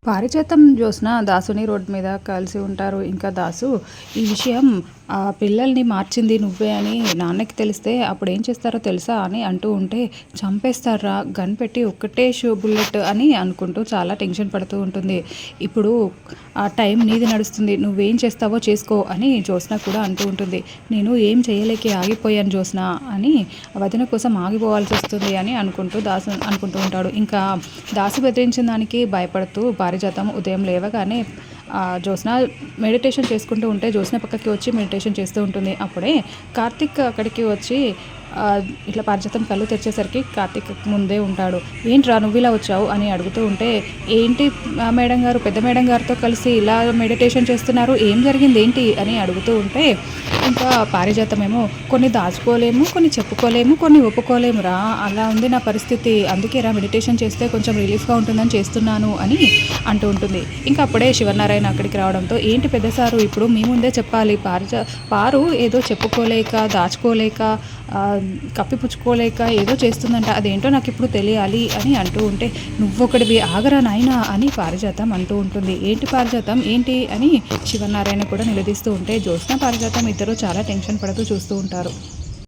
పారిజాతం జ్యోత్స్న దాసుని రోడ్డు మీద కలిసి ఉంటారు. ఇంకా దాసు ఈ విషయం ఆ పిల్లల్ని మార్చింది నువ్వే అని నాన్నకి తెలిస్తే అప్పుడేం చేస్తారో తెలుసా అని అంటూ ఉంటే, చంపేస్తారా గన్ పెట్టి ఒక్కటే బుల్లెట్ అని అనుకుంటూ చాలా టెన్షన్ పడుతూ ఉంటుంది. ఇప్పుడు ఆ టైం నీది నడుస్తుంది, నువ్వేం చేస్తావో చేసుకో అని జ్యోత్స్న కూడా అంటూ ఉంటుంది. నేను ఏం చేయలేకే ఆగిపోయాను జ్యోత్స్న అని వదిన కోసం ఆగిపోవాల్సి వస్తుంది అని దాసు అనుకుంటూ ఉంటాడు. ఇంకా దాసు బెదిరించిన దానికి భయపడుతూ పారిజాతం ఉదయం లేవగానే జ్యోత్స్న మెడిటేషన్ చేసుకుంటూ ఉంటే జ్యోత్స్న పక్కకి వచ్చి మెడిటేషన్ చేస్తూ ఉంటుంది. అప్పుడే కార్తిక్ అక్కడికి వచ్చి ఇట్లా పారిజాతం కళ్ళు తెరిచేసరికి కార్తిక్ ముందే ఉంటాడు. ఏంట్రా నువ్వు ఇలా వచ్చావు అని అడుగుతూ ఉంటే, ఏంటి మేడం గారు, పెద్ద మేడం గారితో కలిసి ఇలా మెడిటేషన్ చేస్తున్నారు, ఏం జరిగింది ఏంటి అని అడుగుతూ ఉంటే, ఇంకా పారిజాతమేమో కొన్ని దాచుకోలేము, కొన్ని చెప్పుకోలేము, కొన్ని ఒప్పుకోలేము రా, అలా ఉంది నా పరిస్థితి, అందుకే రా మెడిటేషన్ చేస్తే కొంచెం రిలీఫ్గా ఉంటుందని చేస్తున్నాను అని అంటూ ఉంటుంది. ఇంకా అప్పుడే శివనారాయణ అక్కడికి రావడంతో, ఏంటి పెద్ద సారు ఇప్పుడు మీ ముందే చెప్పాలి, పారు ఏదో చెప్పుకోలేక దాచుకోలేక కప్పిపుచ్చుకోలేక ఏదో చేస్తుందంట, అదేంటో నాకు ఇప్పుడు తెలియాలి అని అంటూ ఉంటే, నువ్వొకడివి ఆగరా నాయనా అని పారిజాతం అంటూ ఉంటుంది. ఏంటి పారిజాతం ఏంటి అని శివనారాయణ కూడా నిలదీస్తూ ఉంటే జ్యోత్స్న పారిజాతం ఇద్దరు చాలా టెన్షన్ పడుతూ చూస్తూ ఉంటారు.